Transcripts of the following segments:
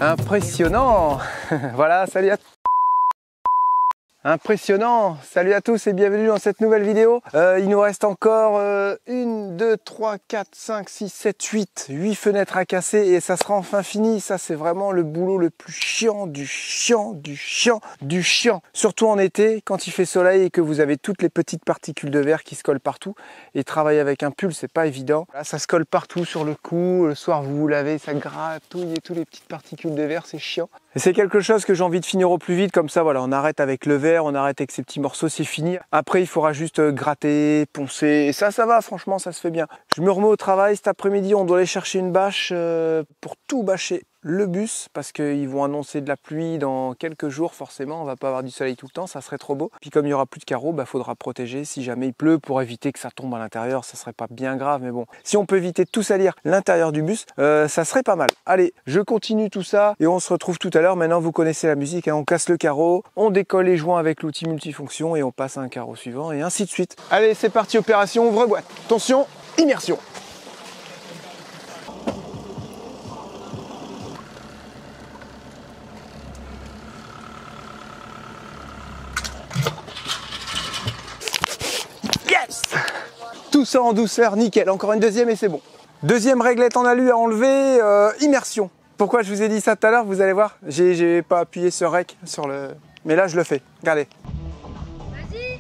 Impressionnant. Voilà, salut à tous. Impressionnant, salut à tous et bienvenue dans cette nouvelle vidéo. Il nous reste encore 1, 2, 3, 4, 5, 6, 7, 8 fenêtres à casser et ça sera enfin fini. Ça c'est vraiment le boulot le plus chiant du chiant. Surtout en été quand il fait soleil et que vous avez toutes les petites particules de verre qui se collent partout. Et travailler avec un pull c'est pas évident. Là ça se colle partout sur le cou, le soir vous vous lavez, ça gratouille et toutes les petites particules de verre, c'est chiant. Et c'est quelque chose que j'ai envie de finir au plus vite, comme ça voilà, on arrête avec le verre, on arrête avec ces petits morceaux, c'est fini. Après il faudra juste gratter, poncer, et ça va, franchement ça se fait bien. Je me remets au travail, cet après-midi on doit aller chercher une bâche pour tout bâcher. Le bus, parce qu'ils vont annoncer de la pluie dans quelques jours forcément, on va pas avoir du soleil tout le temps, ça serait trop beau. Puis comme il y aura plus de carreaux, faudra protéger si jamais il pleut pour éviter que ça tombe à l'intérieur, ça serait pas bien grave, mais bon. Si on peut éviter de tout salir l'intérieur du bus, ça serait pas mal. Allez, je continue tout ça et on se retrouve tout à l'heure. Maintenant vous connaissez la musique, hein. On casse le carreau, on décolle les joints avec l'outil multifonction et on passe à un carreau suivant et ainsi de suite. Allez, c'est parti, opération ouvre-boîte. Attention, immersion. Yes! Tout ça en douceur, nickel. Encore une deuxième et c'est bon. Deuxième réglette en alu à enlever, immersion. Pourquoi je vous ai dit ça tout à l'heure? Vous allez voir, j'ai pas appuyé sur REC sur le... Mais là je le fais, regardez. Vas-y!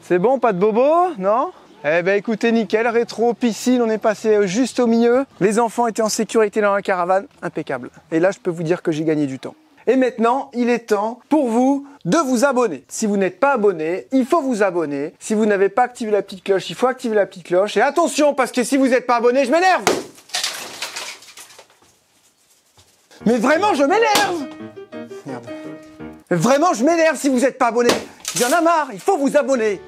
C'est bon, pas de bobo, non? Eh ben écoutez, nickel, rétro, piscine, on est passé juste au milieu. Les enfants étaient en sécurité dans la caravane, impeccable. Et là, je peux vous dire que j'ai gagné du temps. Et maintenant, il est temps pour vous de vous abonner. Si vous n'êtes pas abonné, il faut vous abonner. Si vous n'avez pas activé la petite cloche, il faut activer la petite cloche. Et attention, parce que si vous n'êtes pas abonné, je m'énerve! Mais vraiment, je m'énerve! Merde. Vraiment, je m'énerve si vous n'êtes pas abonné. Il y en a marre, il faut vous abonner.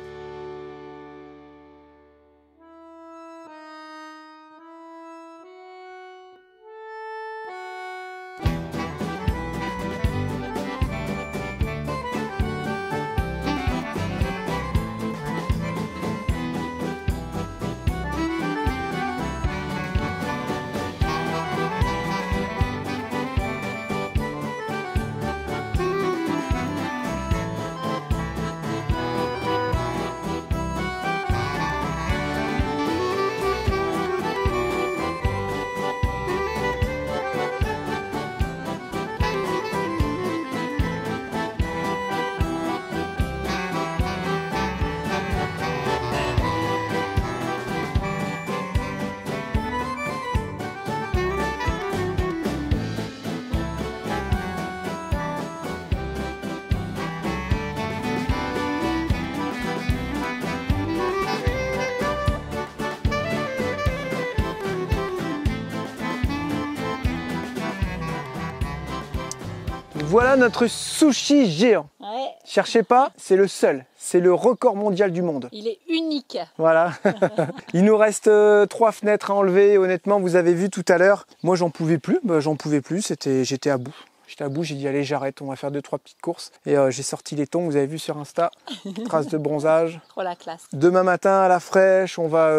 Voilà notre sushi géant. Ouais, Cherchez pas, c'est le seul. C'est le record mondial du monde. il est unique. Voilà. Il nous reste 3 fenêtres à enlever. Honnêtement, vous avez vu tout à l'heure. Moi, j'en pouvais plus. J'en pouvais plus. J'étais à bout. J'ai dit allez, j'arrête. On va faire 2-3 petites courses. Et j'ai sorti les tongs. Vous avez vu sur Insta. Traces de bronzage. Trop la classe. Demain matin à la fraîche, on va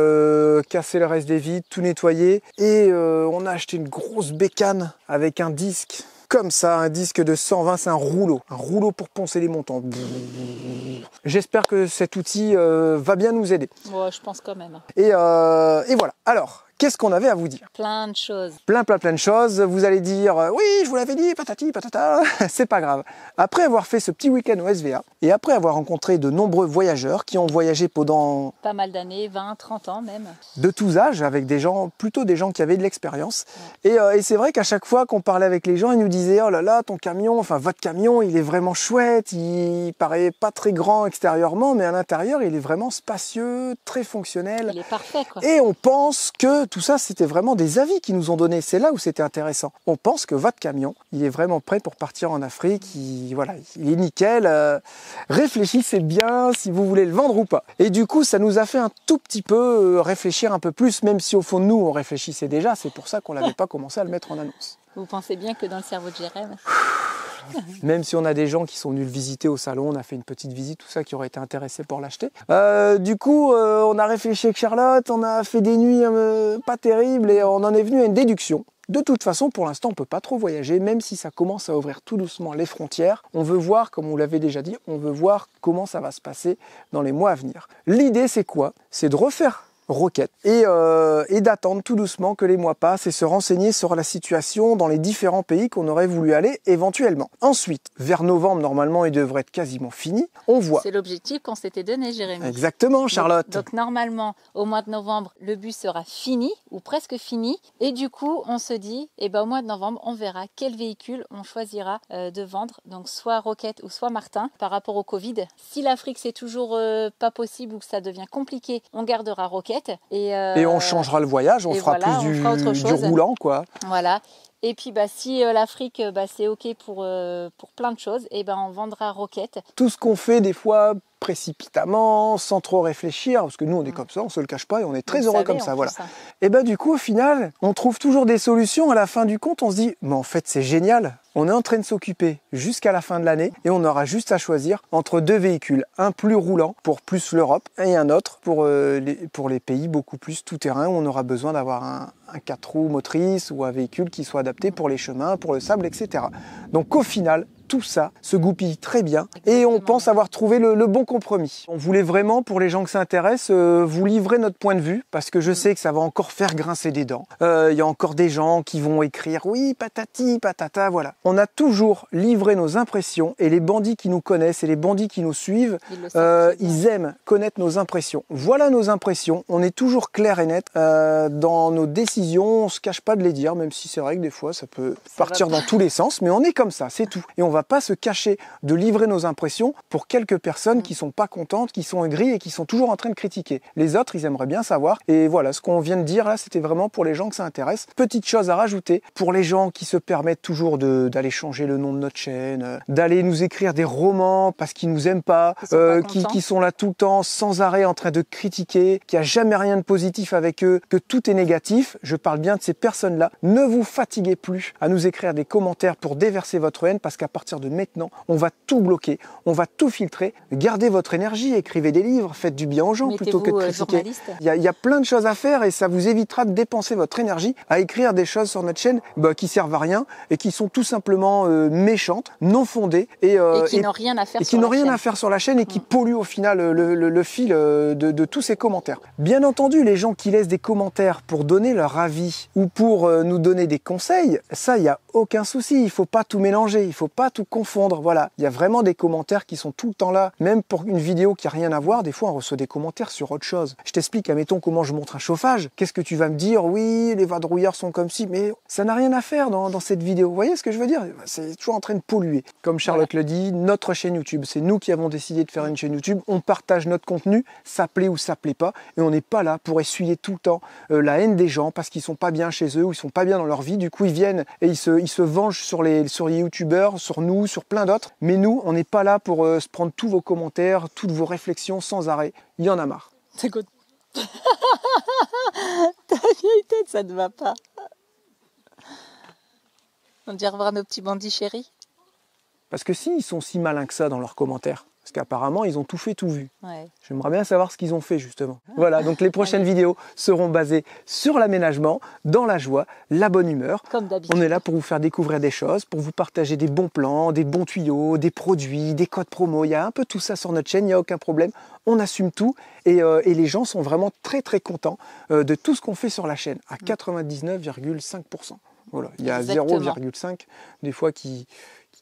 casser le reste des vitres, tout nettoyer. Et on a acheté une grosse bécane avec un disque. Comme ça, un disque de 120, c'est un rouleau pour poncer les montants. J'espère que cet outil va bien nous aider. Ouais, je pense quand même. Et voilà. Alors, qu'est-ce qu'on avait à vous dire? Plein de choses. Plein de choses. Vous allez dire, oui, je vous l'avais dit, patati, patata. C'est pas grave. Après avoir fait ce petit week-end au SVA, et après avoir rencontré de nombreux voyageurs qui ont voyagé pendant Pas mal d'années, 20, 30 ans même. de tous âges, avec des gens, plutôt des gens qui avaient de l'expérience. Et c'est vrai qu'à chaque fois qu'on parlait avec les gens, ils nous disaient, oh là là, ton camion, enfin votre camion, il est vraiment chouette, il paraît pas très grand extérieurement, mais à l'intérieur, il est vraiment spacieux, très fonctionnel. Il est parfait, quoi. Et on pense que tout ça, c'était vraiment des avis qu'ils nous ont donnés. C'est là où c'était intéressant. On pense que votre camion, il est vraiment prêt pour partir en Afrique. Voilà, il est nickel. Réfléchissez bien si vous voulez le vendre ou pas. Et du coup, ça nous a fait un tout petit peu réfléchir un peu plus, même si au fond de nous, on réfléchissait déjà. C'est pour ça qu'on n'avait pas commencé à le mettre en annonce. Vous pensez bien que dans le cerveau de Jérém. Même si on a des gens qui sont venus le visiter au salon, on a fait une petite visite, tout ça, qui auraient été intéressés pour l'acheter. Du coup, on a réfléchi avec Charlotte, on a fait des nuits pas terribles et on en est venu à une déduction. De toute façon, pour l'instant, on ne peut pas trop voyager, même si ça commence à ouvrir tout doucement les frontières. On veut voir, comme on l'avait déjà dit, on veut voir comment ça va se passer dans les mois à venir. L'idée, c'est quoi? C'est de refaire Roquette et d'attendre tout doucement que les mois passent et se renseigner sur la situation dans les différents pays qu'on aurait voulu aller éventuellement. Ensuite, vers novembre, normalement, il devrait être quasiment fini. On voit. C'est l'objectif qu'on s'était donné, Jérémy. Exactement, Charlotte. Donc normalement, au mois de novembre, le bus sera fini ou presque fini. Et du coup, on se dit, au mois de novembre, on verra quel véhicule on choisira de vendre. Donc soit Roquette ou soit Martin par rapport au Covid. Si l'Afrique, c'est toujours pas possible ou que ça devient compliqué, on gardera Roquette. Et on changera le voyage, on fera plus du roulant, quoi. Voilà. Et puis si l'Afrique c'est ok pour plein de choses, on vendra Roquette. Tout ce qu'on fait des fois précipitamment, sans trop réfléchir, parce que nous on est comme ça, on se le cache pas et on est très heureux comme ça, voilà. Et du coup au final, on trouve toujours des solutions. À la fin du compte, on se dit, mais en fait c'est génial. On est en train de s'occuper jusqu'à la fin de l'année et on aura juste à choisir entre deux véhicules, un plus roulant pour plus l'Europe et un autre pour les pays beaucoup plus tout-terrain où on aura besoin d'avoir un 4 roues motrices ou un véhicule qui soit adapté pour les chemins, pour le sable, etc. Donc au final, tout ça se goupille très bien. Exactement. Et on pense avoir trouvé le bon compromis. On voulait vraiment, pour les gens que ça intéresse, vous livrer notre point de vue, parce que je sais que ça va encore faire grincer des dents. Il y a encore des gens qui vont écrire « oui, patati, patata », voilà. On a toujours livré nos impressions, et les bandits qui nous connaissent et les bandits qui nous suivent, ils aiment connaître nos impressions. Voilà nos impressions, on est toujours clair et net dans nos décisions, on ne se cache pas de les dire, même si c'est vrai que des fois ça peut partir dans tous les sens, mais on est comme ça, c'est tout. Et on va pas se cacher de livrer nos impressions pour quelques personnes qui sont pas contentes, qui sont aigries et qui sont toujours en train de critiquer. Les autres, ils aimeraient bien savoir. Et voilà, ce qu'on vient de dire là, c'était vraiment pour les gens que ça intéresse. Petite chose à rajouter, pour les gens qui se permettent toujours d'aller changer le nom de notre chaîne, d'aller nous écrire des romans parce qu'ils nous aiment pas, qui sont là tout le temps sans arrêt en train de critiquer, qu'il n'y a jamais rien de positif avec eux, que tout est négatif. Je parle bien de ces personnes-là. Ne vous fatiguez plus à nous écrire des commentaires pour déverser votre haine, parce qu'à partir de maintenant, on va tout bloquer, on va tout filtrer. Gardez votre énergie, écrivez des livres, faites du bien aux gens plutôt que de critiquer. Il y a plein de choses à faire et ça vous évitera de dépenser votre énergie à écrire des choses sur notre chaîne qui servent à rien et qui sont tout simplement méchantes, non fondées et qui n'ont rien à faire sur la chaîne et qui polluent au final le fil de tous ces commentaires. Bien entendu, les gens qui laissent des commentaires pour donner leur avis ou pour nous donner des conseils, ça, il n'y a aucun souci. Il ne faut pas tout mélanger, il ne faut pas tout confondre. Voilà, il y a vraiment des commentaires qui sont tout le temps là. Même pour une vidéo qui n'a rien à voir, des fois on reçoit des commentaires sur autre chose. Je t'explique, admettons comment je montre un chauffage. Qu'est-ce que tu vas me dire? Oui, les vadrouilleurs sont comme ci, mais ça n'a rien à faire dans cette vidéo. Vous voyez ce que je veux dire? C'est toujours en train de polluer. Comme Charlotte le dit, notre chaîne YouTube, c'est nous qui avons décidé de faire une chaîne YouTube. On partage notre contenu, ça plaît ou ça plaît pas, et on n'est pas là pour essuyer tout le temps la haine des gens parce qu'ils sont pas bien chez eux ou ils sont pas bien dans leur vie. Du coup, ils viennent et ils se vengent sur les youtubeurs, sur nous, sur plein d'autres. Mais nous, on n'est pas là pour se prendre tous vos commentaires, toutes vos réflexions sans arrêt. Il y en a marre. C'est good. Ta vieille tête, ça ne va pas. On dirait revoir nos petits bandits chéris. Parce que s'ils sont si malins que ça dans leurs commentaires, parce qu'apparemment, ils ont tout fait, tout vu. Ouais. J'aimerais bien savoir ce qu'ils ont fait, justement. Voilà, donc les prochaines vidéos seront basées sur l'aménagement, dans la joie, la bonne humeur. Comme d'habitude. On est là pour vous faire découvrir des choses, pour vous partager des bons plans, des bons tuyaux, des produits, des codes promo. Il y a un peu tout ça sur notre chaîne, il n'y a aucun problème. On assume tout et les gens sont vraiment très, très contents de tout ce qu'on fait sur la chaîne, à 99,5%. Voilà, il y a 0,5 des fois qui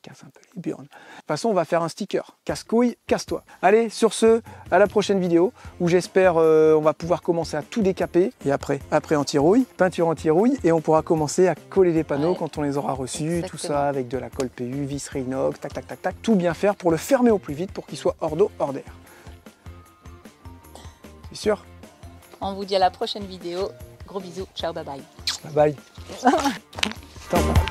casse un peu les burnes. De toute façon, on va faire un sticker. Casse-couille, casse-toi. Allez, sur ce, à la prochaine vidéo où j'espère on va pouvoir commencer à tout décaper. Et après anti-rouille, peinture anti-rouille, et on pourra commencer à coller les panneaux quand on les aura reçus. Exactement. Tout ça avec de la colle PU, visserie inox, tac, tac, tac, tac. Tout bien faire pour le fermer au plus vite pour qu'il soit hors d'eau, hors d'air. C'est sûr? On vous dit à la prochaine vidéo. Gros bisous, ciao, bye bye. Bye bye. Stop.